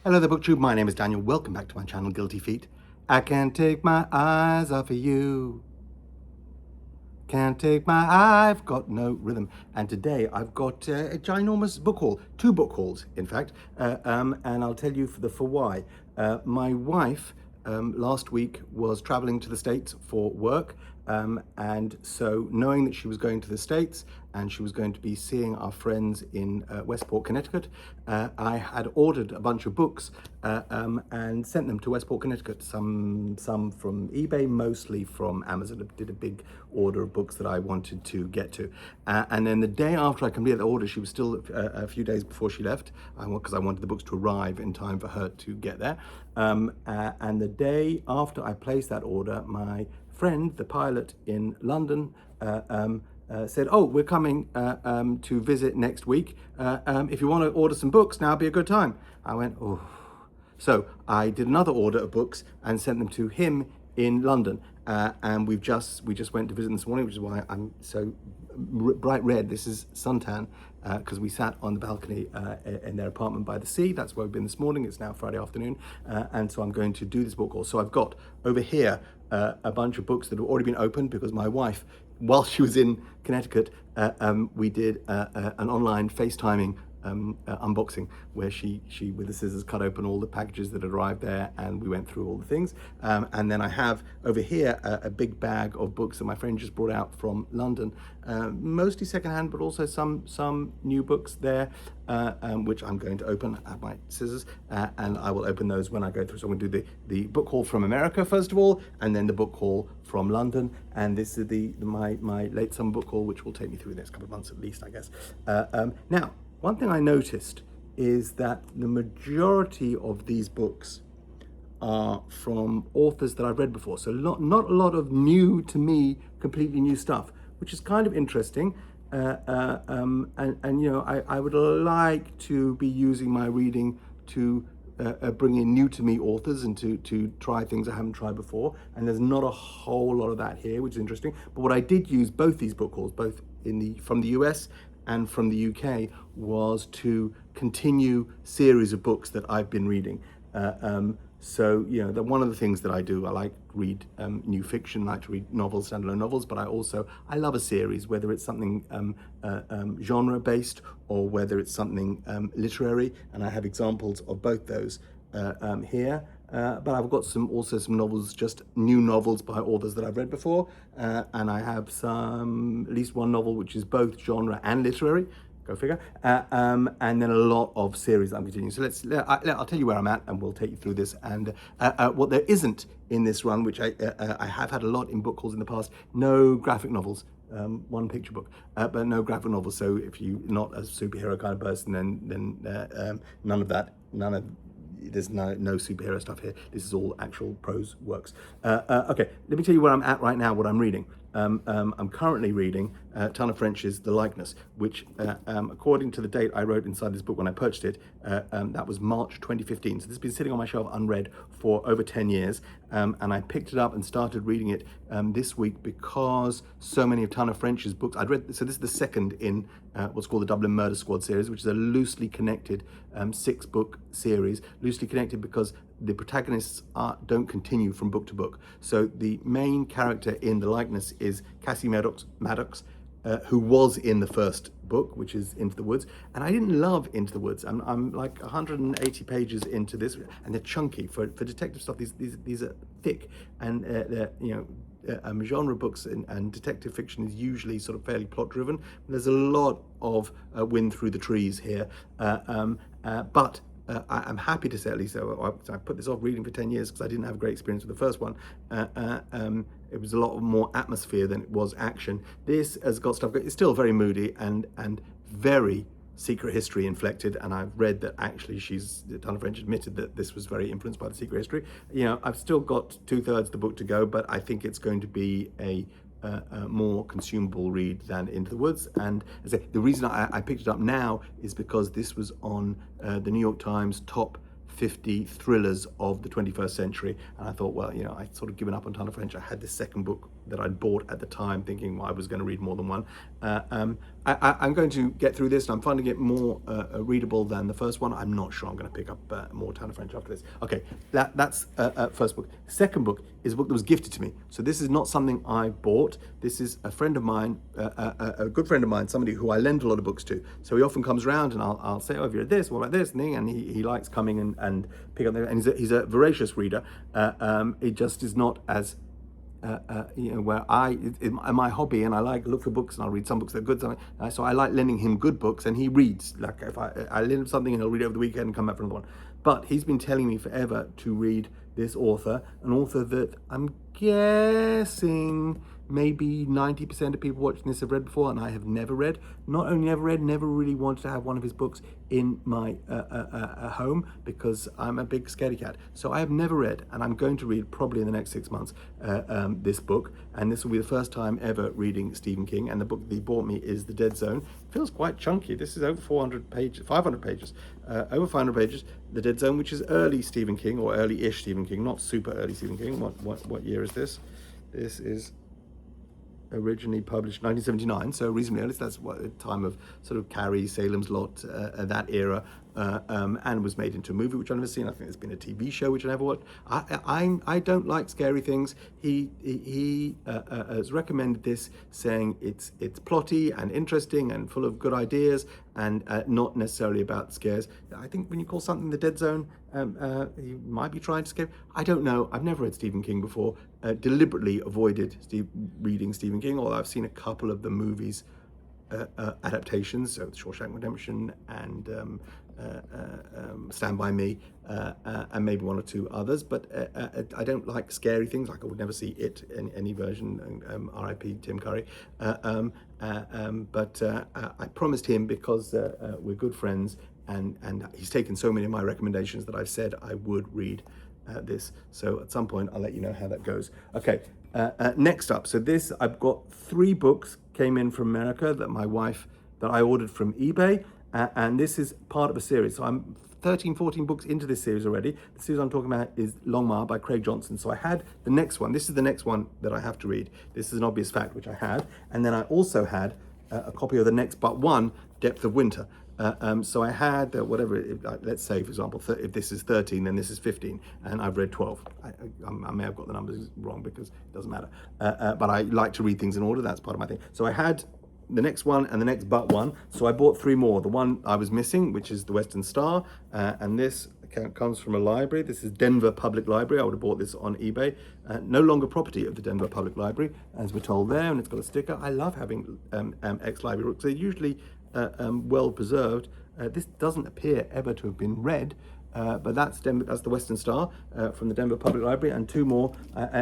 Hello there, BookTube. My name is Daniel. Welcome back to my channel, Guilty Feet. I can't take my eyes off of you. Can't take my I've got no rhythm. And today I've got a ginormous book haul, two book hauls, in fact. And I'll tell you for why. My wife last week was traveling to the States for work. And so knowing that she was going to the States and she was going to be seeing our friends in Westport, Connecticut, I had ordered a bunch of books and sent them to Westport, Connecticut. Some from eBay, mostly from Amazon. I did a big order of books that I wanted to get to. And then the day after I completed the order, she was still a few days before she left, because I wanted the books to arrive in time for her to get there. And the day after I placed that order, my friend, the pilot in London, said, "Oh, we're coming to visit next week. If you want to order some books, now'd be a good time." I went, "Oh." So I did another order of books and sent them to him in London. And we just went to visit this morning, which is why I'm so bright red. This is suntan, because we sat on the balcony in their apartment by the sea. That's where we've been this morning. It's now Friday afternoon. And so I'm going to do this book haul. So I've got over here a bunch of books that have already been opened because my wife, while she was in Connecticut, we did an online FaceTiming unboxing where she with the scissors cut open all the packages that had arrived there, and we went through all the things. And then I have over here a big bag of books that my friend just brought out from London, mostly secondhand, but also some new books there, which I'm going to open. I have my scissors, and I will open those when I go through. So I'm going to do the book haul from America first of all, and then the book haul from London. And this is my late summer book haul, which will take me through the next couple of months at least, I guess. Now, one thing I noticed is that the majority of these books are from authors that I've read before. So not a lot of new to me, completely new stuff, which is kind of interesting. And you know, I would like to be using my reading to bring in new to me authors and to try things I haven't tried before. And there's not a whole lot of that here, which is interesting. But what I did use both these book hauls, both from the US and from the UK, was to continue series of books that I've been reading. So, you know, one of the things that I do, I like to read new fiction, I like to read novels, standalone novels, but I love a series, whether it's something genre-based or whether it's something literary, and I have examples of both those here. But I've got also some novels, just new novels by authors that I've read before, and I have at least one novel which is both genre and literary. Go figure. And then a lot of series I'm continuing. So I'll tell you where I'm at, and we'll take you through this. And what there isn't in this run, which I have had a lot in book hauls in the past, no graphic novels. One picture book, but no graphic novels. So if you're not a superhero kind of person, then none of that. There's no superhero stuff here. This is all actual prose works. Okay, let me tell you where I'm at right now, what I'm reading. I'm currently reading Tana French's The Likeness, which according to the date I wrote inside this book when I purchased it, that was March 2015. So this has been sitting on my shelf unread for over 10 years. And I picked it up and started reading it this week because so many of Tana French's books I'd read. So this is the second in what's called the Dublin Murder Squad series, which is a loosely connected 6-book series. Loosely connected because the protagonists don't continue from book to book. So the main character in The Likeness is Cassie Maddox, who was in the first book, which is Into the Woods. And I didn't love Into the Woods. I'm like 180 pages into this, and they're chunky for detective stuff. These are thick, and they're, you know, genre books and detective fiction is usually sort of fairly plot driven. There's a lot of wind through the trees here, but I'm happy to say, at least I put this off reading for 10 years because I didn't have a great experience with the first one. It was a lot more atmosphere than it was action. This has got stuff, it's still very moody and very secret history inflected, and I've read that actually Tana French admitted that this was very influenced by the secret history. You know, I've still got 2/3 of the book to go, but I think it's going to be a more consumable read than Into the Woods. And as I say, the reason I picked it up now is because this was on the New York Times top 50 thrillers of the 21st century, and I thought, well, you know, I'd sort of given up on Tana French. I had this second book that I'd bought at the time, thinking I was going to read more than one. I'm going to get through this, and I'm finding it more readable than the first one. I'm not sure I'm going to pick up more Town of French after this. Okay, that's first book. Second book is a book that was gifted to me. So this is not something I bought. This is a friend of mine, a good friend of mine, somebody who I lend a lot of books to. So he often comes around, and I'll say, "Oh, have you read this? What about this?" And he likes coming and pick up there. And he's a voracious reader. It just is not as where my hobby, and I like look for books, and I'll read some books that are good. So I like lending him good books, and he reads. Like if I lend him something, and he'll read it over the weekend and come back for another one. But he's been telling me forever to read this author, an author that I'm guessing maybe 90% of people watching this have read before, and I have never read. Not only never read, never really wanted to have one of his books in my home, because I'm a big scaredy cat. So I have never read, and I'm going to read probably in the next 6 months this book, and this will be the first time ever reading Stephen King. And the book that he bought me is The Dead Zone. It feels quite chunky. This is over 500 pages, over 500 pages. The Dead Zone, which is early Stephen King, or early-ish Stephen King, not super early Stephen King. What year is this? This is originally published 1979, so reasonably early. So that's what the time of sort of Carrie, Salem's Lot, that era, and was made into a movie, which I've never seen. I think there's been a TV show which I never watched. I don't like scary things. He has recommended this, saying it's plotty and interesting and full of good ideas, and not necessarily about scares. I think when you call something The Dead Zone, you might be trying to scare. I don't know. I've never read Stephen King before. Deliberately avoided reading Stephen King, although I've seen a couple of the movies adaptations, so Shawshank Redemption and Stand By Me, and maybe one or two others. But I don't like scary things. Like I would never see It in any version. R.I.P. Tim Curry. But I promised him, because we're good friends, and he's taken so many of my recommendations, that I've said I would read this. So at some point I'll let you know how that goes. Okay, next up. So this, I've got 3 books came in from America that I ordered from eBay, and this is part of a series. So I'm 13-14 books into this series already. The series I'm talking about is Longmire by Craig Johnson. So I had the next one. This is the next one that I have to read. This is an obvious fact, which I had. And then I also had a copy of the next but one, Depth of Winter. So I had let's say, for example, if this is 13, then this is 15, and I've read 12. I may have got the numbers wrong, because it doesn't matter. But I like to read things in order. That's part of my thing. So I had the next one and the next but one. So I bought 3 more. The one I was missing, which is the Western Star, and this comes from a library. This is Denver Public Library. I would have bought this on eBay. No longer property of the Denver Public Library, as we're told there, and it's got a sticker. I love having ex-library books. They're usually well preserved. This doesn't appear ever to have been read, but that's the Western Star from the Denver Public Library, and 2 more.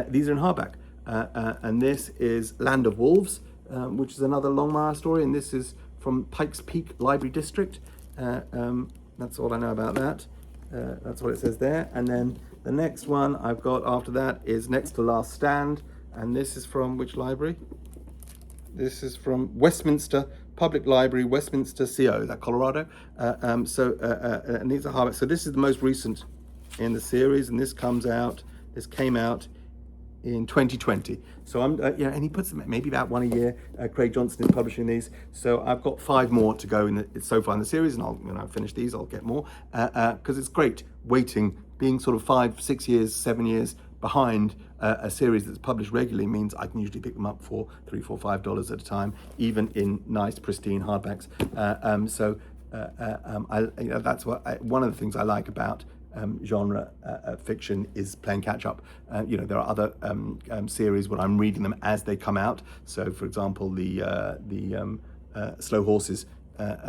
These are in hardback, and this is Land of Wolves, which is another Longmire story, and this is from Pikes Peak Library District. That's all I know about that. That's what it says there. And then the next one I've got after that is Next to Last Stand, and this is from which library? This is from Westminster Public Library, Westminster, CO, that Colorado. And these are hardback. So this is the most recent in the series, and this came out in 2020. So I'm, and he puts them maybe about one a year. Craig Johnson is publishing these. So I've got 5 more to go so far in the series, and when I finish these, I'll get more, because it's great waiting, being sort of 5, 6 years, 7 years behind a series that's published regularly means I can usually pick them up for $3, $4, $5 at a time, even in nice, pristine hardbacks. That's one of the things I like about genre fiction is playing catch up. There are other series where I'm reading them as they come out. So, for example, the Slow Horses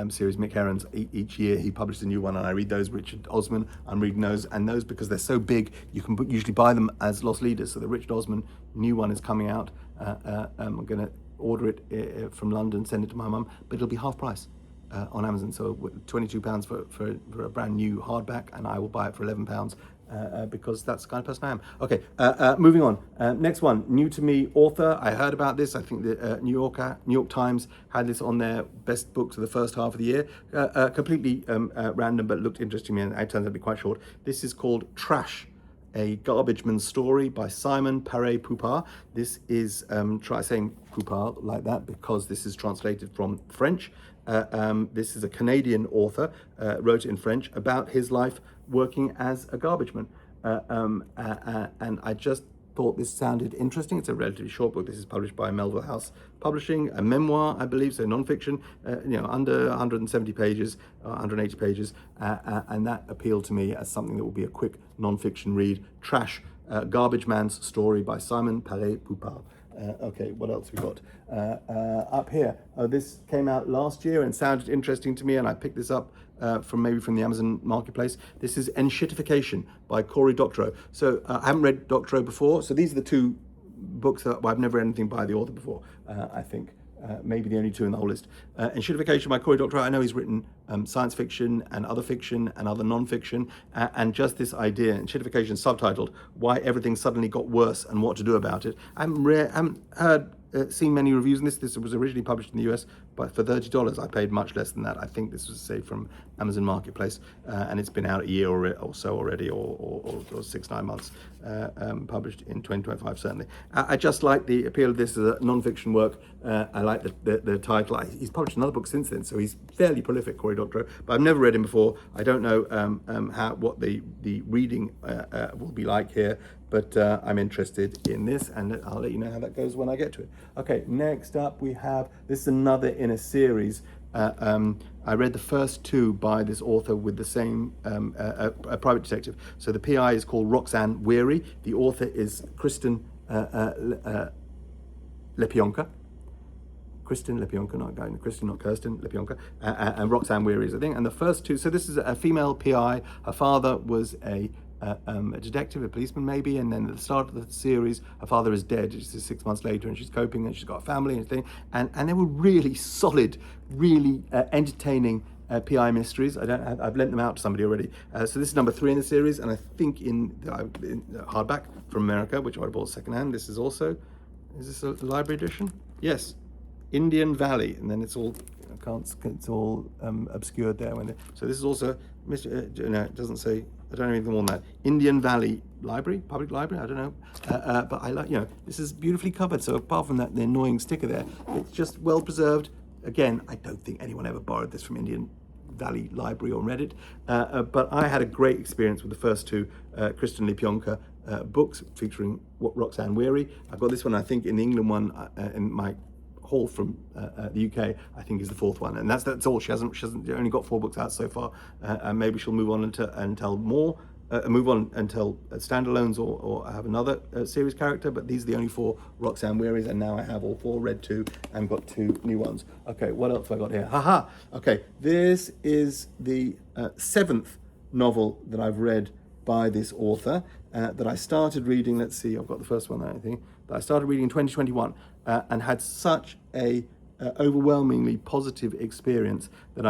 series, Mick Herron's, each year he publishes a new one, and I read those. Richard Osman, I'm reading those, and those, because they're so big, you can usually buy them as Lost Leaders. So the Richard Osman new one is coming out. I'm going to order it from London, send it to my mum, but it'll be half price on Amazon. So £22 for a brand new hardback, and I will buy it for £11. Because that's the kind of person I am. Okay, moving on. Next one, new to me author. I heard about this. I think the New York Times had this on their best books of the first half of the year. Completely random, but looked interesting to me, and it turns out to be quite short. This is called Trash, a Garbage Man's Story by Simon Paré-Poupart. This is, try saying Poupart like that because this is translated from French. This is a Canadian author, wrote it in French, about his life working as a garbage man. And I just thought this sounded interesting. It's a relatively short book. This is published by Melville House Publishing, a memoir, I believe, so non-fiction, under 170 pages, 180 pages, and that appealed to me as something that will be a quick non-fiction read. Trash, Garbage Man's Story by Simon Paré-Poupart. Okay, what else we got up here? This came out last year and sounded interesting to me, and I picked this up from the Amazon Marketplace. This is Enshittification by Cory Doctorow. So I haven't read Doctorow before, so these are the two books that I've never read anything by the author before, I think. Maybe the only two in the whole list. Enshittification by Cory Doctorow. I know he's written science fiction and other non-fiction, and just this idea, Enshittification subtitled, Why Everything Suddenly Got Worse and What to Do About It. I haven't seen many reviews on this. This was originally published in the US for $30. I paid much less than that. I think this was saved from Amazon Marketplace, and it's been out a year or so already, or 6-9 months, published in 2025 certainly. I just like the appeal of this as a non-fiction work. I like the title. He's published another book since then, so he's fairly prolific, Cory Doctorow, but I've never read him before. I don't know what the reading will be like here, but I'm interested in this, and I'll let you know how that goes when I get to it. Okay, next up we have, this is another in a series. I read the first two by this author with the same, a private detective. So the PI is called Roxanne Weary. The author is Kristen Lepionka. Kristen Lepionka, not Kirsten Lepionka, and Roxanne Weary is the thing. And the first two, so this is a female PI. Her father was a detective, a policeman maybe, and then at the start of the series, her father is dead. It's 6 months later, and she's coping, and she's got a family and thing. And they were really solid, really entertaining PI mysteries. I've lent them out to somebody already. So this is number 3 in the series, and I think in hardback from America, which I bought secondhand. This is also, is this a library edition? Yes. Indian Valley, and then it's all obscured there. So this is also, no, it doesn't say, I don't know anything more than that. Indian Valley Library, public library, I don't know. But I like, this is beautifully covered. So apart from that, the annoying sticker there, it's just well preserved. Again, I don't think anyone ever borrowed this from Indian Valley Library or read it. But I had a great experience with the first two Kristen Lepionka books featuring Roxanne Weary. I've got this one, I think, in the England one, in my haul from the UK, I think is the 4th one, and that's all. She hasn't only got 4 books out so far, and maybe she'll move on and tell more, move on and tell standalones or have another series character. But these are the only 4 Roxanne Wearies, and now I have all 4, read 2, and got 2 new ones. Okay, what else have I got here? Haha. Okay, this is the 7th novel that I've read by this author that I started reading. Let's see, I've got the first one, I think, that I started reading in 2021 and had such a overwhelmingly positive experience that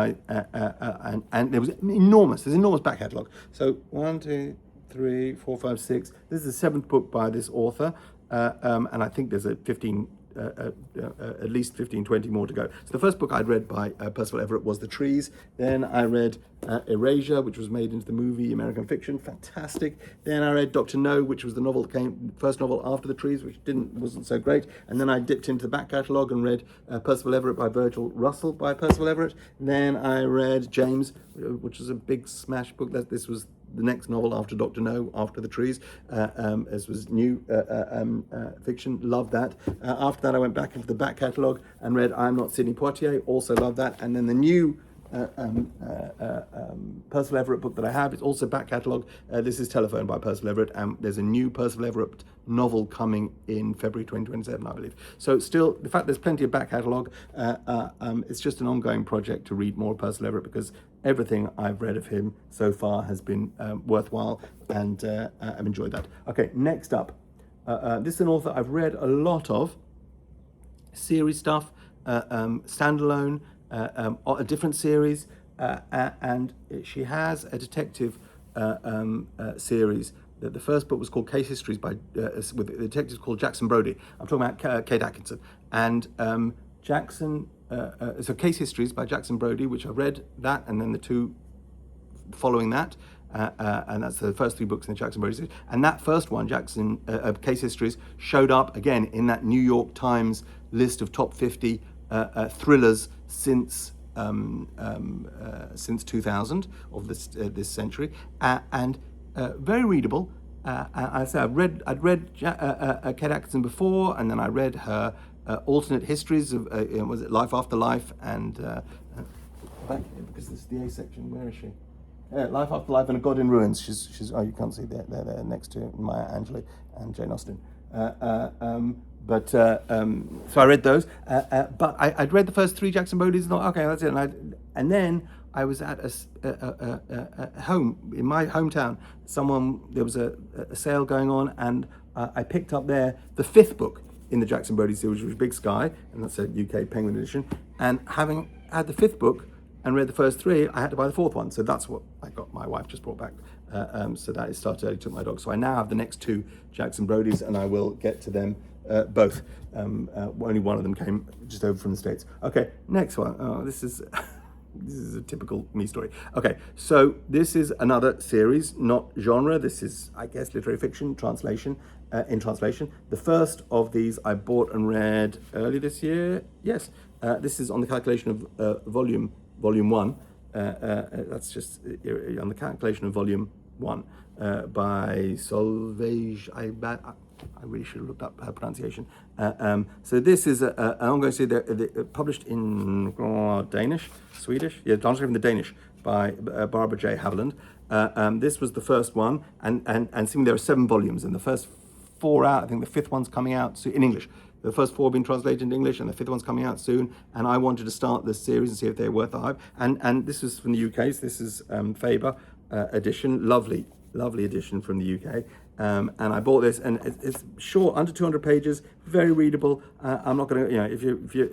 and there was enormous. There's enormous back catalogue. So 1, 2, 3, 4, 5, 6. This is the 7th book by this author, and I think there's at least 15, 20 more to go. So the first book I'd read by Percival Everett was The Trees. Then I read Erasure, which was made into the movie, American Fiction, fantastic. Then I read Dr. No, which was the novel that first novel after The Trees, which wasn't so great. And then I dipped into the back catalogue and read Percival Everett by Virgil Russell by Percival Everett. Then I read James, which was a big smash book. This was the next novel after Dr. No, after The Trees, as was new fiction. Loved that. After that, I went back into the back catalogue and read I Am Not Sidney Poitier. Also loved that. And then the new Percival Everett book that I have is also back catalogue. This is Telephone by Percival Everett, and there's a new Percival Everett novel coming in February 2027, I believe. So still, the fact there's plenty of back catalogue, it's just an ongoing project to read more Percival Everett, because everything I've read of him so far has been worthwhile, and I've enjoyed that. Okay, next up, this is an author I've read a lot of, series stuff, standalone, a different series, and she has a detective series. The first book was called Case Histories with a detective called Jackson Brodie. I'm talking about Kate Atkinson. And so Case Histories by Jackson Brodie, which I read that, and then the 2 following that. and that's the first 3 books in the Jackson Brody series. And that first one, Jackson Case Histories, showed up again in that New York Times list of top 50 thrillers since 2000 of this century, and very readable. I'd read Kate Atkinson before, and then I read her alternate histories of was it Life After Life, and back because this is the A section. Where is she? Life After Life and A God in Ruins. She's oh, you can't see they're next to Maya Angelou and Jane Austen. So I read those, but I'd read the first 3 Jackson Brodys and thought, okay, that's it. And then I was at a home in my hometown. There was a sale going on, and I picked up there the 5th book in the Jackson Brodie series, which was Big Sky, and that's a UK Penguin edition. And having had the 5th book and read the first 3, I had to buy the 4th one. So that's what I got. My wife just brought back. So that is started early, took my dog. So I now have the next 2 Jackson Brodies, and I will get to them both. Only one of them came just over from the States. Okay, next one. Oh, this is this is a typical me story. Okay, so this is another series, not genre. This is, I guess, literary fiction, translation. In translation, the first of these I bought and read early this year. Yes, this is on the calculation of volume 1. That's just on the calculation of volume 1 by Solveig. I really should have looked up her pronunciation. So this is I'm going to say they're published in Swedish, translated from the Danish by Barbara J. Haviland. This was the first one, and seeing there are 7 volumes, and the first 4 out. I think the 5th one's coming out soon in English. The first 4 have been translated into English, and the 5th one's coming out soon. And I wanted to start this series and see if they're worth the hype. And this is from the UK. So this is Faber edition, lovely edition from the UK. And I bought this, and it's short, under 200 pages, very readable. I'm not going to,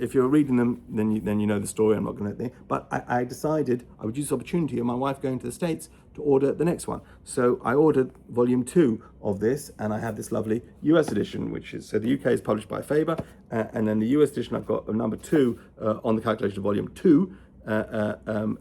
if you're reading them, then you know the story. I'm not going to. But I decided I would use this opportunity of my wife going to the States to order the next one. So I ordered volume 2 of this, and I have this lovely US edition, which is, so the UK is published by Faber, and then the US edition I've got number 2 on the calculation of volume 2.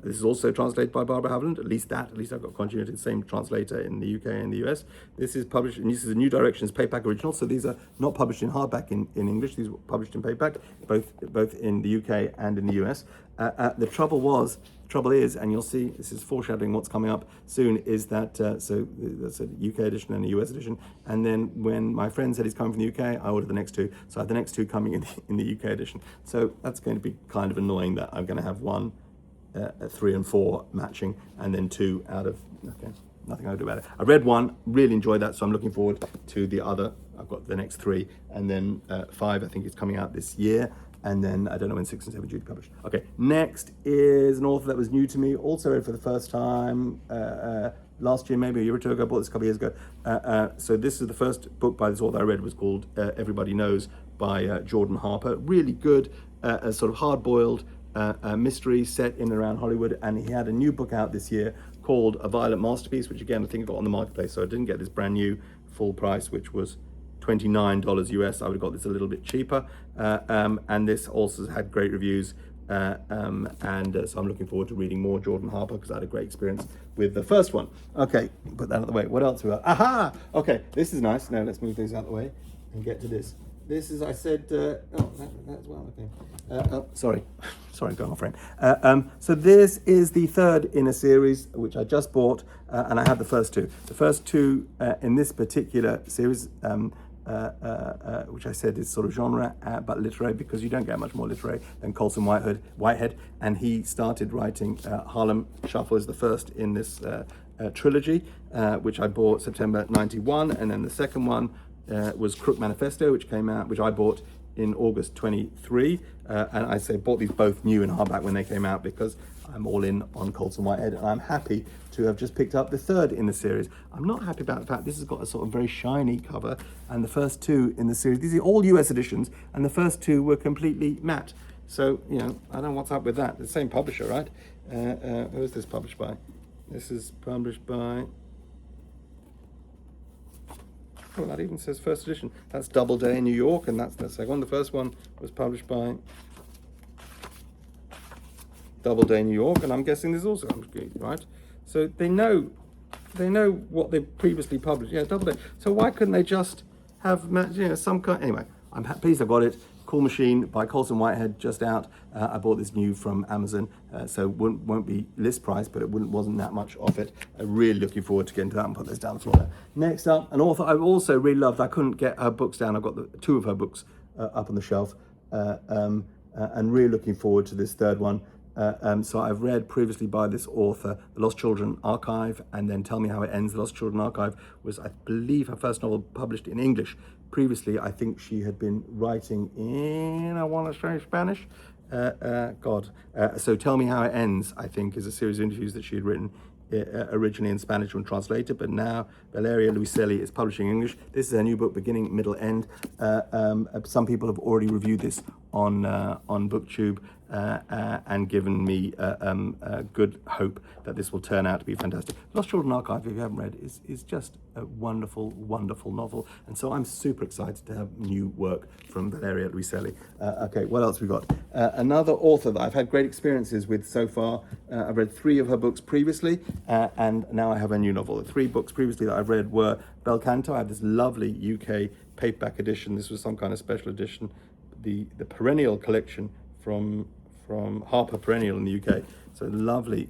This is also translated by Barbara Haviland, at least I've got continuity, the same translator in the UK and the US. This is published, and this is a New Directions paperback original, so these are not published in hardback in English, these were published in paperback, both in the UK and in the US. The trouble is, and you'll see, this is foreshadowing what's coming up soon, is that, so that's a UK edition and a US edition, and then when my friend said he's coming from the UK, I ordered the next 2, so I have the next 2 coming in the UK edition. So that's going to be kind of annoying that I'm going to have 1, 3 and 4 matching, and then 2 out of, okay, nothing I can do about it. I read 1, really enjoyed that, so I'm looking forward to the other. I've got the next 3, and then 5 I think is coming out this year. And then I don't know when 6 and 7 are due to be published. Okay, next is an author that was new to me, also read for the first time last year, maybe a year or 2 ago. I bought this a couple of years ago. So this is the first book by this author I read, was called Everybody Knows by Jordan Harper. Really good, a sort of hard-boiled mystery set in and around Hollywood. And he had a new book out this year called A Violent Masterpiece, which again I think I got on the marketplace. So I didn't get this brand new full price, which was $29 US. I would have got this a little bit cheaper, and this also had great reviews, so I'm looking forward to reading more Jordan Harper, because I had a great experience with the first one. Okay, put that out of the way. What else we got? Aha! Okay, this is nice. Now let's move things out of the way and get to this. This is, I said, that as well, okay. Sorry, going off frame. So this is the 3rd in a series, which I just bought, and I have the first 2. The first 2 in this particular series, which I said is sort of genre, but literary, because you don't get much more literary than Colson Whitehead, and he started writing Harlem Shuffle is the first in this trilogy, which I bought September 91, and then the second one was Crook Manifesto, which came out, which I bought in August 23, and I bought these both new in hardback when they came out, because I'm all in on Colson Whitehead, and I'm happy to have just picked up the 3rd in the series. I'm not happy about the fact this has got a sort of very shiny cover, and the first 2 in the series, these are all US editions, and the first 2 were completely matte. So, I don't know what's up with that. The same publisher, right? Who is this published by? This is published by... Oh, that even says first edition. That's Doubleday in New York, and that's the second one. The first one was published by Doubleday in New York, and I'm guessing this also, right? So they know They know what they've previously published. Yeah, Doubleday. So why couldn't they just have, some kind? Anyway, I'm pleased I've got it. Cool Machine by Colson Whitehead, just out. I bought this new from Amazon, so won't be list price, but it wasn't that much off it. I'm really looking forward to getting to that and put this down the floor there. Next up, an author I've also really loved. I couldn't get her books down. I've got two of her books up on the shelf, and really looking forward to this third one. So I've read previously by this author, The Lost Children Archive, and then Tell Me How It Ends. The Lost Children Archive was, I believe, her first novel published in English. Previously, I think she had been writing in, I want to say, Spanish. So Tell Me How It Ends, I think, is a series of interviews that she had written originally in Spanish and translated, but now Valeria Luiselli is publishing English. This is her new book, Beginning, Middle, End. Some people have already reviewed this on BookTube and given me good hope that this will turn out to be fantastic. Lost Children Archive, if you haven't read, is just a wonderful, wonderful novel, and so I'm super excited to have new work from Valeria Luiselli. Okay, what else we got? Another author that I've had great experiences with so far. I've read 3 of her books previously, and now I have a new novel. The 3 books previously that I've read were Bel Canto. I have this lovely UK paperback edition. This was some kind of special edition. The Perennial collection from Harper Perennial in the UK. So lovely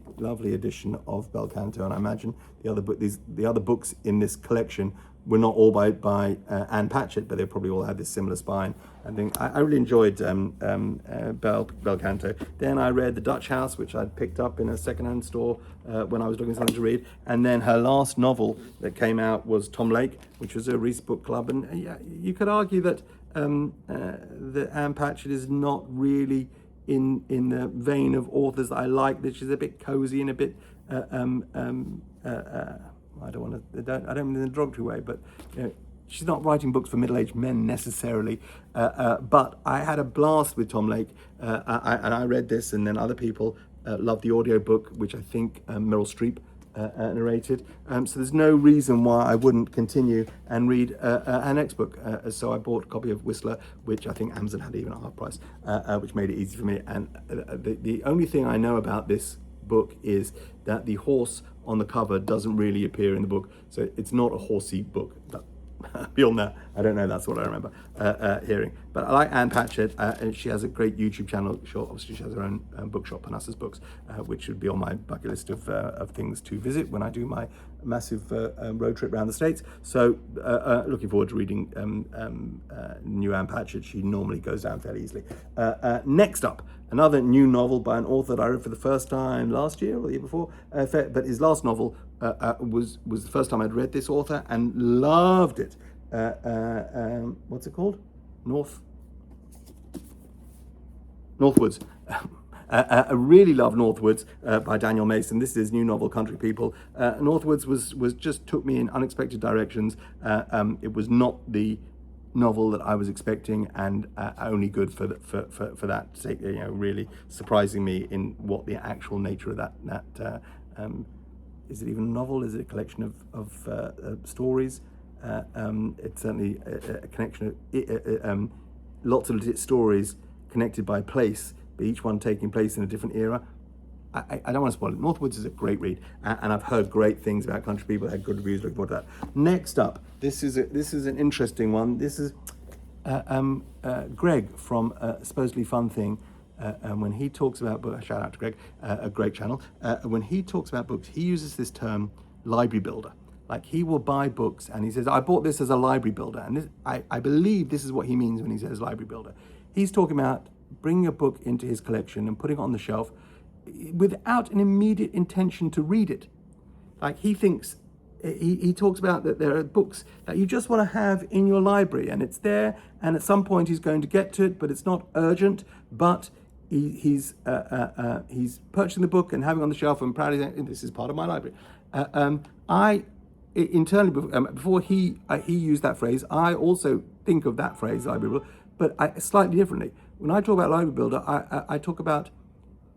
edition of Bel Canto, and I imagine the other books in this collection were not all by Anne Patchett, but they probably all had this similar spine. I really enjoyed Bel Canto. Then I read The Dutch House, which I'd picked up in a secondhand store when I was looking for something to read. And then her last novel that came out was Tom Lake, which was a Reese Book Club. And you could argue that Anne Patchett is not really in the vein of authors that I like. That she's a bit cozy and a bit I don't mean in a derogatory way, but she's not writing books for middle-aged men necessarily. But I had a blast with Tom Lake, and I read this, and then other people loved the audiobook, which I think Meryl Streep narrated. So there's no reason why I wouldn't continue and read her next book. So I bought a copy of Whistler, which I think Amazon had even at half price, which made it easy for me. And the only thing I know about this book is that the horse on the cover doesn't really appear in the book. So it's not a horsey book. Beyond that, I don't know. That's what I remember hearing. But I like Anne Patchett, and she has a great YouTube channel. Obviously, she has her own bookshop, Panassa's Books, which should be on my bucket list of things to visit when I do my massive road trip around the States. So looking forward to reading new Anne Patchett. She normally goes down fairly easily. Next up, another new novel by an author that I read for the first time last year or the year before, but his last novel was the first time I'd read this author and loved it. What's it called? Northwoods. I really love Northwoods by Daniel Mason. This is his new novel, Country People. Northwoods was just took me in unexpected directions. It was not the novel that I was expecting, and only good for that sake. Really surprising me in what the actual nature of that. Is it even a novel? Is it a collection of stories? It's certainly a connection of lots of legit stories connected by place, but each one taking place in a different era. I don't want to spoil it. Northwoods is a great read, and I've heard great things about Country People. I had good reviews. Looking forward to that. Next up, this is an interesting one. This is Greg from Supposedly Fun Thing. And when he talks about books, shout out to Greg, a great channel. When he talks about books, he uses this term library builder. Like, he will buy books and he says, I bought this as a library builder. And this, I believe this is what he means when he says library builder. He's talking about bringing a book into his collection and putting it on the shelf without an immediate intention to read it. Like, he thinks, he talks about that there are books that you just want to have in your library, and it's there, and at some point he's going to get to it, but it's not urgent, but he's purchasing the book and having it on the shelf and proudly saying, this is part of my library. Internally, before he used that phrase, I also think of that phrase, library builder, but slightly differently. When I talk about library builder, I talk about,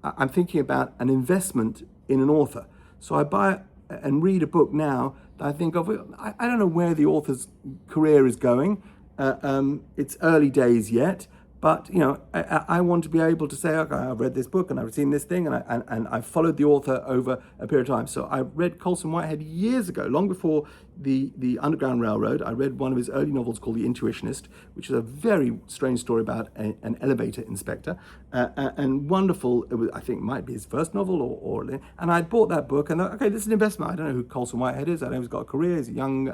I'm thinking about an investment in an author. So I buy and read a book now that I think of, I don't know where the author's career is going. It's early days yet, But I want to be able to say, okay, I've read this book and I've seen this thing, and I've followed the author over a period of time. So I read Colson Whitehead years ago, long before the Underground Railroad. I read one of his early novels called The Intuitionist, which is a very strange story about an elevator inspector, and wonderful. It was, I think, might be his first novel, and I bought that book and thought, okay, this is an investment. I don't know who Colson Whitehead is. I know he's got a career. He's a young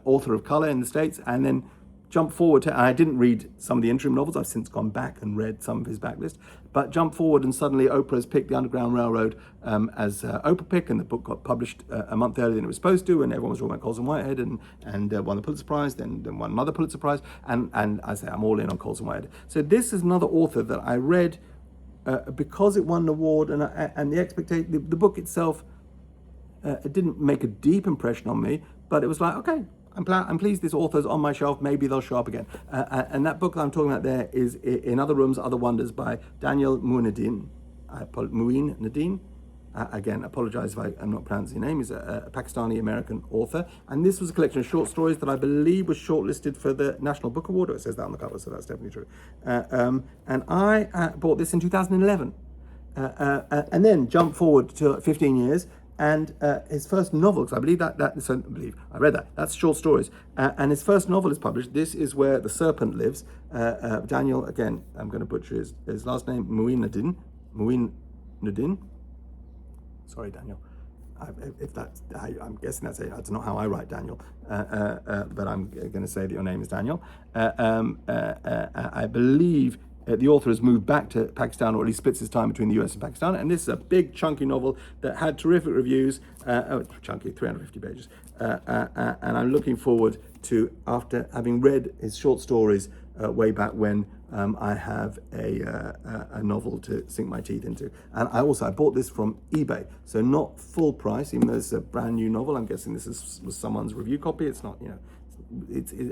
author of color in the States, and then jump forward to, and I didn't read some of the interim novels. I've since gone back and read some of his backlist. But jump forward, and suddenly Oprah has picked the Underground Railroad as Oprah pick, and the book got published a month earlier than it was supposed to, and everyone was talking about Colson Whitehead, and won the Pulitzer Prize, then won another Pulitzer Prize, and I say I'm all in on Colson Whitehead. So this is another author that I read because it won an award, and the expectation, the book itself, it didn't make a deep impression on me, but it was like, okay, I'm pleased this author's on my shelf. Maybe they'll show up again. And that book that I'm talking about there is In Other Rooms, Other Wonders by Daniel Muin Nadine. Again, apologize if I'm not pronouncing his name. He's a Pakistani-American author. And this was a collection of short stories that I believe was shortlisted for the National Book Award. It says that on the cover, so that's definitely true. And I bought this in 2011. And then jump forward to 15 years. And his first novel, because I believe I read that. That's short stories. And his first novel is published. This is Where the Serpent Lives. Daniel, again, I'm going to butcher his last name, Muin Nadine. Sorry, Daniel. I'm guessing that's not how I write Daniel. But I'm going to say that your name is Daniel. I believe the author has moved back to Pakistan, or at least splits his time between the US and Pakistan. And this is a big, chunky novel that had terrific reviews. Chunky, 350 pages. And I'm looking forward to, after having read his short stories way back when, I have a novel to sink my teeth into. And I bought this from eBay, so not full price, even though it's a brand new novel. I'm guessing this was someone's review copy. It's not,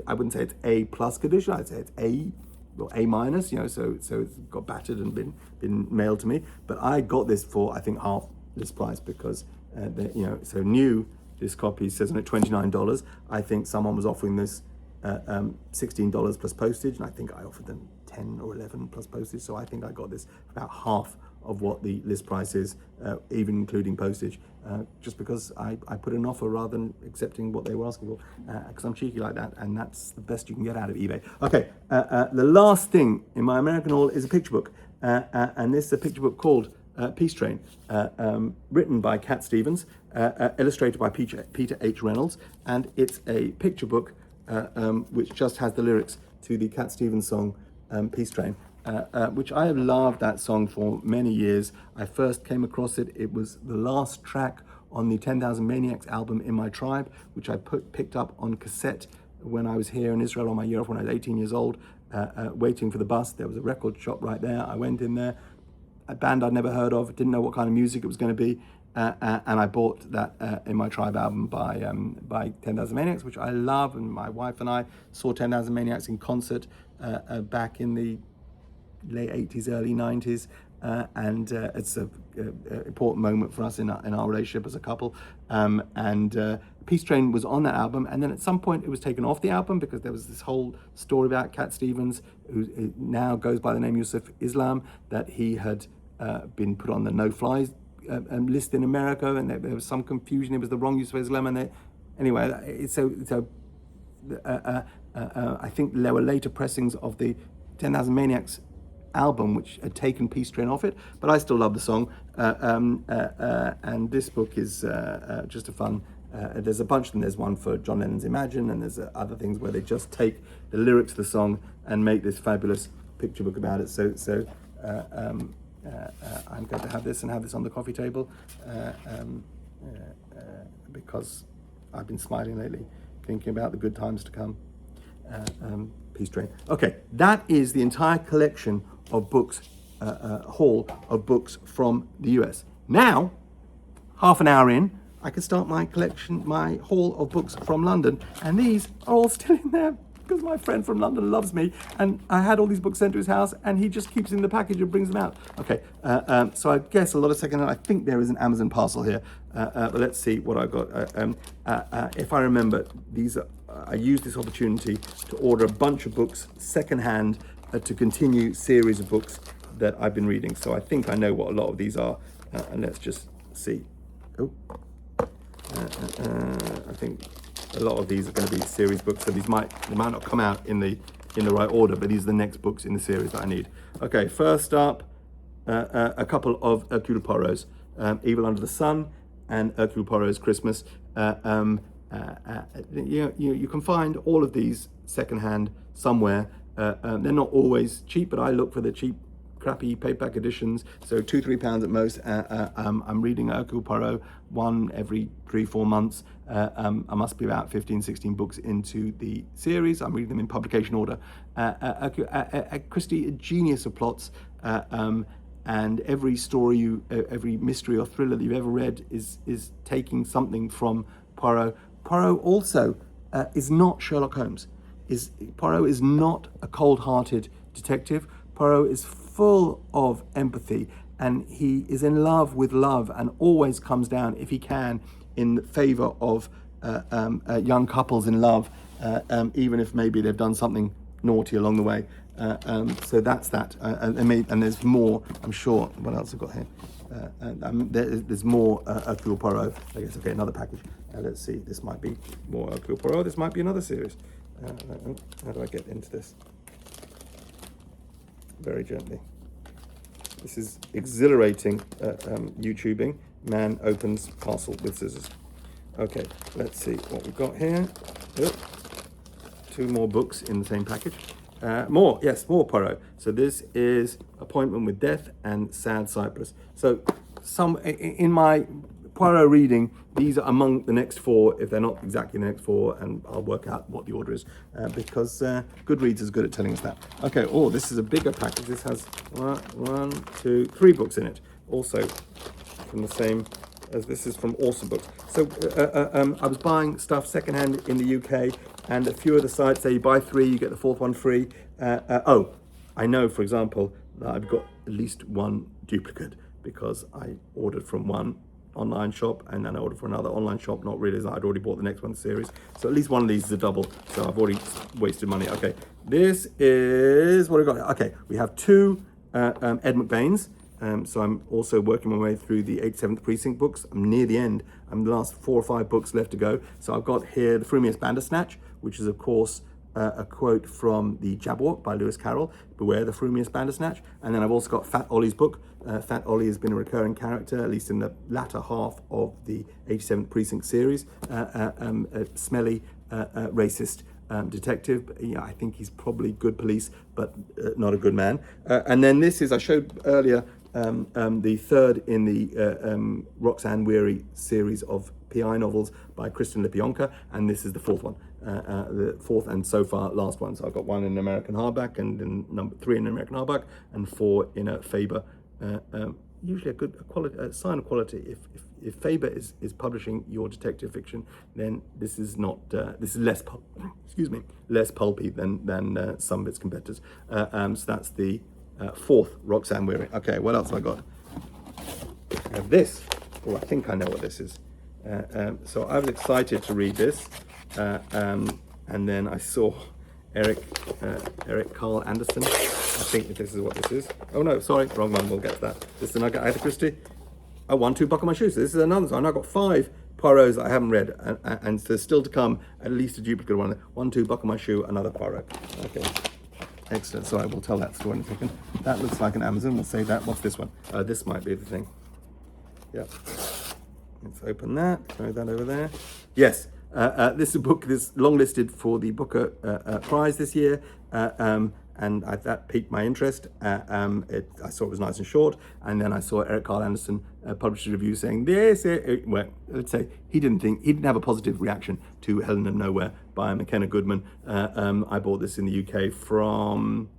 I wouldn't say it's A+ condition. I'd say it's A or A-, so it's got battered and been mailed to me. But I got this for, I think, half this price, because so new. This copy says on it $29. I think someone was offering this $16 plus postage, and I think I offered them 10 or 11 plus postage. So I think I got this for about half of what the list price is, even including postage, just because I put an offer rather than accepting what they were asking for, because I'm cheeky like that, and that's the best you can get out of eBay. Okay, the last thing in my American haul is a picture book, and this is a picture book called Peace Train, written by Cat Stevens, illustrated by Peter H. Reynolds, and it's a picture book which just has the lyrics to the Cat Stevens song Peace Train, which I have loved that song for many years. I first came across it. It was the last track on the 10,000 Maniacs album In My Tribe, which I picked up on cassette when I was here in Israel on my year off when I was 18 years old, waiting for the bus. There was a record shop right there. I went in there, a band I'd never heard of, didn't know what kind of music it was going to be, and I bought that In My Tribe album by 10,000 Maniacs, which I love, and my wife and I saw 10,000 Maniacs in concert back in the late 80s, early 90s, and it's an important moment for us in our relationship as a couple. And Peace Train was on that album, and then at some point it was taken off the album because there was this whole story about Cat Stevens, who now goes by the name Yusuf Islam, that he had been put on the no-fly list in America, and there was some confusion. It was the wrong Yusuf Islam, and anyway, I think there were later pressings of the 10,000 Maniacs album which had taken Peace Train off it, but I still love the song, and this book is just a fun. There's a bunch of them. There's one for John Lennon's Imagine, and there's other things where they just take the lyrics of the song and make this fabulous picture book about it. So I'm going to have this on the coffee table because I've been smiling lately, thinking about the good times to come. Peace Train. Okay, that is the entire collection of books, haul of books from the US. Now, half an hour in, I can start my collection, my haul of books from London, and these are all still in there because my friend from London loves me, and I had all these books sent to his house, and he just keeps in the package and brings them out. Okay, so I guess a lot of secondhand. I think there is an Amazon parcel here, but let's see what I got. If I remember, I used this opportunity to order a bunch of books secondhand to continue series of books that I've been reading. So I think I know what a lot of these are, and let's just see. Oh, I think a lot of these are going to be series books, so they might not come out in the right order, but these are the next books in the series that I need. Okay, first up, a couple of Hercule Poirot's, Evil Under the Sun and Hercule Poirot's Christmas. You can find all of these secondhand somewhere. They're not always cheap, but I look for the cheap, crappy paperback editions, so £2-3 at most. I'm reading Hercule Poirot one every 3-4 months. I must be about 15-16 books into the series. I'm reading them in publication order. Christie, a genius of plots, and every story, every mystery or thriller that you've ever read is taking something from Poirot. Poirot also is not Sherlock Holmes. Poirot is not a cold-hearted detective. Poirot is full of empathy, and he is in love with love and always comes down, if he can, in favor of young couples in love, even if maybe they've done something naughty along the way. So that's that. And there's more, I'm sure. What else have I got here? There's more Hercule Poirot. I guess, okay, another package. Let's see, this might be more Hercule Poirot. This might be another series. How do I get into this? Very gently. This is exhilarating YouTubing. Man opens parcel with scissors. Okay, let's see what we've got here. Oh, 2 more books in the same package. More Poirot. So this is Appointment with Death and Sad Cypress. So in my Poirot reading, these are among the next 4, if they're not exactly the next 4, and I'll work out what the order is, because Goodreads is good at telling us that. Okay, this is a bigger package. This has 1, 2, 3 books in it, also from the same as this is from Awesome Books. So I was buying stuff secondhand in the UK, and a few of the sites say you buy 3, you get the 4th one free. I know, for example, that I've got at least 1 duplicate because I ordered from one online shop and then I ordered from another online shop, not realizing I'd already bought the next one in the series. So at least one of these is a double, so I've already wasted money. Okay, this is what I got. Okay, we have 2 Ed McBain's. So I'm also working my way through the 87th Precinct books. I'm near the end. I'm the last 4 or 5 books left to go. So I've got here The Frumious Bandersnatch, which is of course a quote from the Jabberwock by Lewis Carroll, Beware the Frumious Bandersnatch. And then I've also got Fat Ollie's book. Fat Ollie has been a recurring character, at least in the latter half of the 87th Precinct series. A smelly, racist detective. Yeah, I think he's probably good police, but not a good man. And then this is, I showed earlier, the 3rd in the Roxanne Weary series of PI novels by Kristen Lipionka, and this is the 4th one, the 4th and so far last one. So I've got 1 in American hardback, and in number 3 in American hardback, and 4 in a Faber. Usually a good sign of quality. If Faber is publishing your detective fiction, then this is not this is less less pulpy than some of its competitors. So that's the 4th Roxanne Weary. Okay, what else have I got? I have this. I think I know what this is. So I was excited to read this, and then I saw Eric Carl Anderson. I think this is what this is. Oh no, sorry, wrong one. We'll get to that. This is another Agatha Christie. Oh, 1, 2, buckle my shoes. So this is another one. I've got 5 Poirots that I haven't read, and there's still to come at least a duplicate one. 1, 2, buckle my shoe, another Poirot. Okay, excellent. So I will tell that story in a second. That looks like an Amazon. We'll say that. What's this one? This might be the thing. Yeah. Let's open that. Throw that over there. Yes. This is a book that's long listed for the Booker Prize this year, and that piqued my interest. I saw it was nice and short, and then I saw Eric Carl Anderson publish a review saying this. Well, let's say he didn't have a positive reaction to Helen of Nowhere by McKenna Goodman. I bought this in the UK from.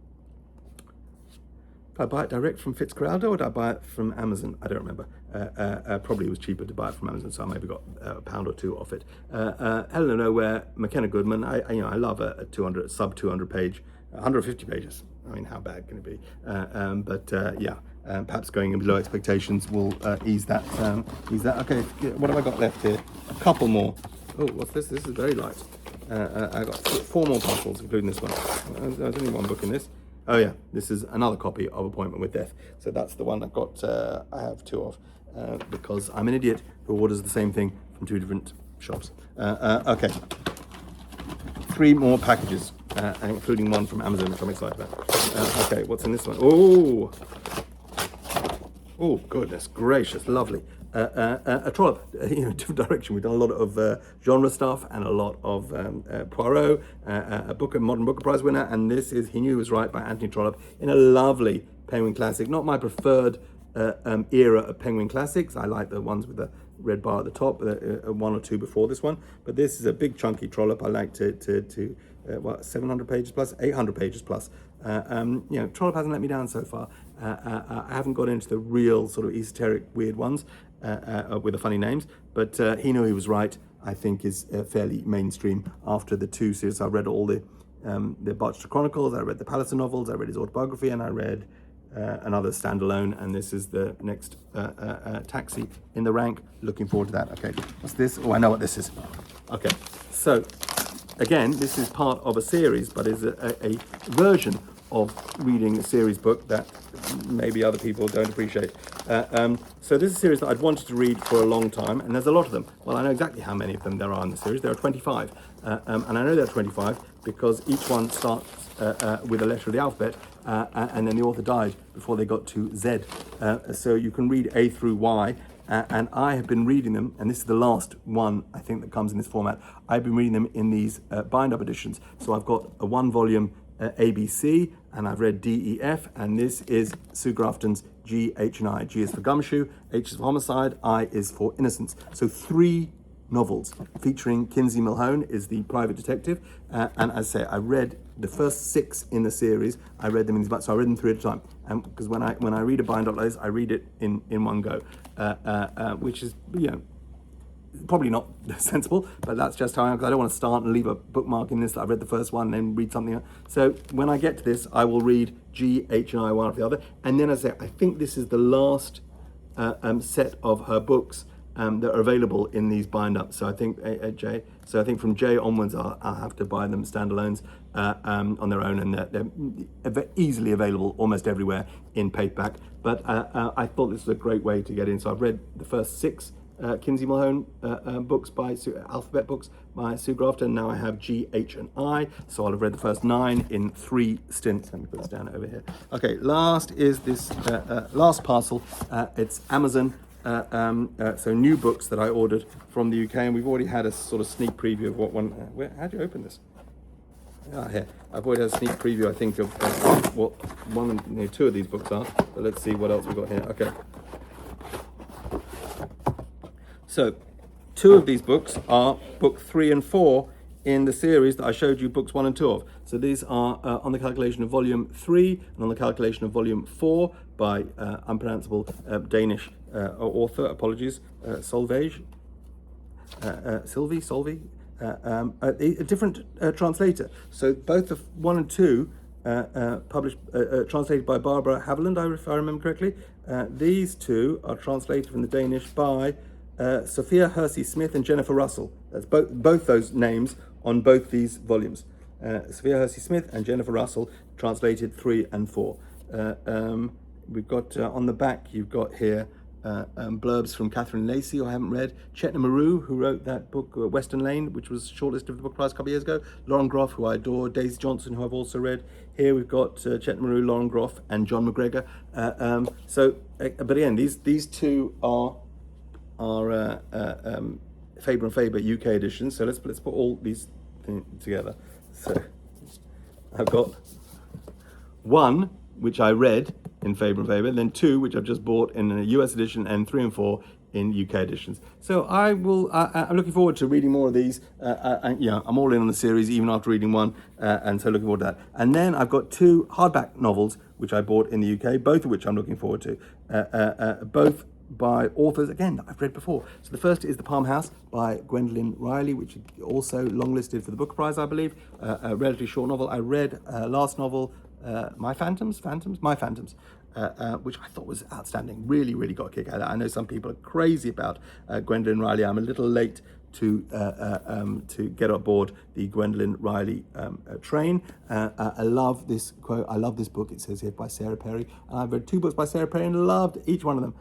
Did I buy it direct from Fitzcarraldo, or did I buy it from Amazon? I don't remember. Probably it was cheaper to buy it from Amazon, so I maybe got £1 or £2 off it. Helen of Nowhere, McKenna Goodman. I love a 200 sub 200 page, 150 pages. I mean, how bad can it be? Perhaps going in below expectations will ease that. Okay, what have I got left here? A couple more. Oh, what's this? This is very light. I got 4 more puzzles, including this one. There's only 1 book in this. Oh yeah, this is another copy of Appointment with Death. So that's the one I've got, I have two of, because I'm an idiot who orders the same thing from two different shops. Okay, 3 more packages, including one from Amazon, which I'm excited about. Okay, what's in this one? Oh, goodness gracious, lovely. A trollop, different direction. We've done a lot of genre stuff and a lot of Poirot, a modern Booker Prize winner, and this is He Knew He Was Right by Anthony Trollope in a lovely Penguin classic. Not my preferred era of Penguin classics. I like the ones with the red bar at the top, 1 or 2 before this one, but this is a big chunky Trollope. I like to 700 pages plus, 800 pages plus. Trollope hasn't let me down so far. I haven't got into the real sort of esoteric weird ones with the funny names, but He Knew He Was Right, I think, is fairly mainstream. After the 2 series, I read all the Barchester Chronicles, I read the Palliser novels, I read his autobiography, and I read another standalone, and this is the next taxi in the rank. Looking forward to that. Okay, what's this? Oh, I know what this is. Okay, so again, this is part of a series, but is a version of reading a series book that maybe other people don't appreciate. So this is a series that I'd wanted to read for a long time, and there's a lot of them. Well, I know exactly how many of them there are in the series. There are 25, and I know there are 25 because each one starts with a letter of the alphabet, and then the author died before they got to Z. So you can read A through Y, and I have been reading them, and this is the last one, I think, that comes in this format. I've been reading them in these bind-up editions. So I've got a 1-volume ABC, and I've read D, E, F, and this is Sue Grafton's G, H, and I. G is for Gumshoe, H is for Homicide, I is for Innocence. So 3 novels featuring Kinsey Milhone is the private detective, and as I say, I read the first 6 in the series. I read them in these, so I read them 3 at a time, and because when I read a bind up like this, I read it in one go, which is probably not sensible, but that's just how I am, because I don't want to start and leave a bookmark in this that I've read the first one and then read something else. So when I get to this, I will read G, H, and I one after the other, and then as I say, I think this is the last set of her books that are available in these bind-ups. So I think I think from J onwards, I'll have to buy them standalones on their own, and they're easily available almost everywhere in paperback. But I thought this was a great way to get in. So I've read the first 6 Kinsey Milhone books alphabet books by Sue Grafton. Now I have G, H, and I. So I'll have read the first 9 in 3 stints. Let me put this down over here. Okay, last is this last parcel. It's Amazon. So new books that I ordered from the UK, and we've already had a sort of sneak preview of what one. How do you open this? Here. I've already had a sneak preview, I think, of what 2 of these books are. But let's see what else we've got here. Okay. So 2 of these books are book 3 and 4 in the series that I showed you books 1 and 2 of. So these are on the calculation of volume 3 and on the calculation of volume 4 by unpronounceable Danish author, apologies, Solveig, Sylvie, a different translator. So both of 1 and 2 published, translated by Barbara Haviland, if I remember correctly. These 2 are translated from the Danish by Sophia Hersey-Smith and Jennifer Russell. That's both those names on both these volumes. Sophia Hersey-Smith and Jennifer Russell translated 3 and 4. We've got on the back, you've got here blurbs from Catherine Lacey, who I haven't read, Chetna Maru, who wrote that book Western Lane, which was shortlisted for the book prize a couple of years ago, Lauren Groff, who I adore, Daisy Johnson, who I've also read. Here we've got Chetna Maru, Lauren Groff, and John McGregor. But again, these 2 are Faber and Faber UK editions. So let's put all these things together. So I've got 1 which I read in Faber and Faber, then 2 which I've just bought in a US edition, and 3 and 4 in UK editions. So I'm looking forward to reading more of these. I'm all in on the series even after reading 1, and so looking forward to that. And then I've got 2 hardback novels which I bought in the UK, both of which I'm looking forward to. Both by authors, again, that I've read before. So the first is The Palm House by Gwendolyn Riley, which is also longlisted for the Booker Prize, I believe. A relatively short novel. I read last novel, My Phantoms, which I thought was outstanding. Really got a kick out of that. I know some people are crazy about Gwendolyn Riley. I'm a little late to get aboard the Gwendolyn Riley train. I love this quote. I love this book. It says here by Sarah Perry. And I've read 2 books by Sarah Perry and loved each one of them.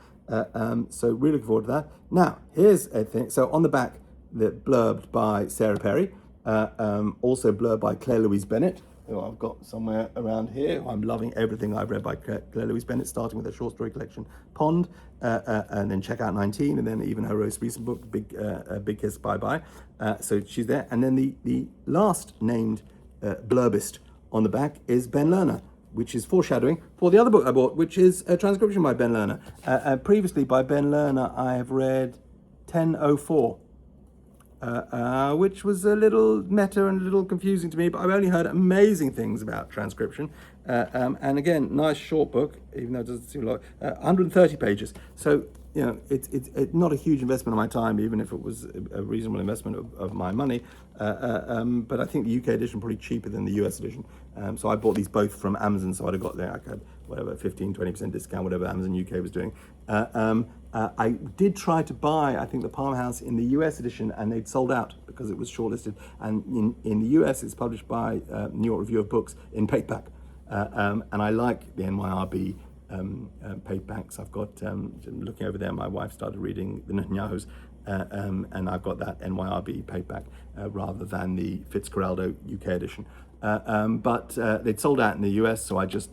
So really looking forward to that. Now, here's a thing. So on the back, the blurbed by Sarah Perry, also blurbed by Claire Louise Bennett, who I've got somewhere around here. I'm loving everything I've read by Claire Louise Bennett, starting with her short story collection, Pond, and then Check Out 19, and then even her most recent book, Big Kiss, Bye Bye. So she's there. And then the last named blurbist on the back is Ben Lerner, which is foreshadowing for the other book I bought, which is a transcription by Ben Lerner. Previously by Ben Lerner, I have read 1004. Which was a little meta and a little confusing to me, but I've only heard amazing things about transcription. And again, nice short book, even though it doesn't seem like 130 pages. So, you know, it's not a huge investment of my time, even if it was a reasonable investment of my money. But I think the UK edition probably cheaper than the US edition. So I bought these both from Amazon, so I'd have got there, I had whatever, 15-20% discount, whatever Amazon UK was doing. I did try to buy, I think, the Palm House in the US edition, and they'd sold out because it was shortlisted. And in the US, it's published by New York Review of Books in paperback. And I like the NYRB paperbacks. I've got, looking over there, my wife started reading the Netanyahus, and I've got that NYRB paperback rather than the Fitzcarraldo UK edition. But they'd sold out in the US, so I just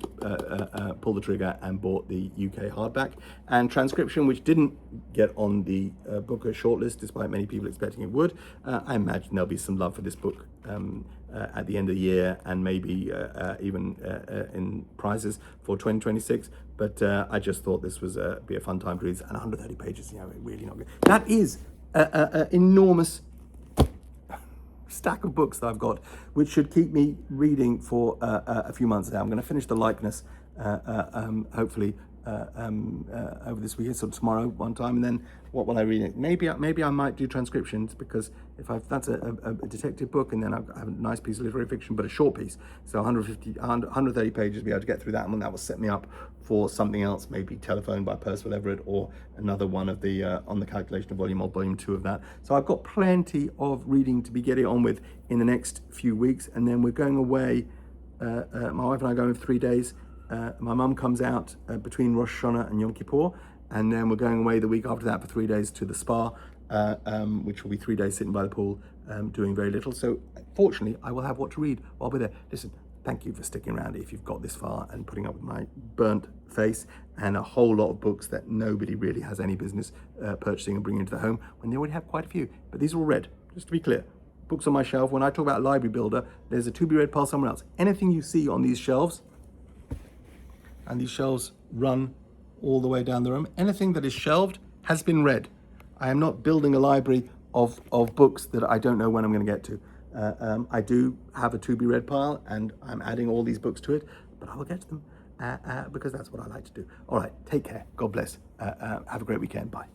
pulled the trigger and bought the UK hardback. And transcription, which didn't get on the Booker shortlist, despite many people expecting it would. I imagine there'll be some love for this book at the end of the year, and maybe even in prizes for 2026. But I just thought this was be a fun time to read. And 130 pages, you know, really not good. That is an enormous stack of books that I've got, which should keep me reading for a few months now. I'm going to finish The Likeness, hopefully, over this weekend, so tomorrow one time, and then what will I read? Maybe I might do transcriptions, because that's a detective book, and then I have a nice piece of literary fiction, but a short piece, so 130 pages, be able to get through that, and that will set me up for something else, maybe Telephone by Percival Everett, or another one of the On the Calculation of Volume 1, Volume 2 of that. So I've got plenty of reading to be getting on with in the next few weeks, and then we're going away. My wife and I are going for 3 days. My mum comes out between Rosh Hashanah and Yom Kippur, and then we're going away the week after that for 3 days to the spa, which will be 3 days sitting by the pool, doing very little. So fortunately, I will have what to read while we're there. Listen, thank you for sticking around if you've got this far and putting up with my burnt face and a whole lot of books that nobody really has any business purchasing and bringing into the home when they already have quite a few. But these are all read, just to be clear. Books on my shelf. When I talk about Library Builder, there's a to-be-read pile somewhere else. Anything you see on these shelves, and these shelves run all the way down the room, anything that is shelved has been read. I am not building a library of books that I don't know when I'm going to get to. I do have a to-be-read pile, and I'm adding all these books to it, but I will get to them because that's what I like to do. All right, take care. God bless. Have a great weekend. Bye.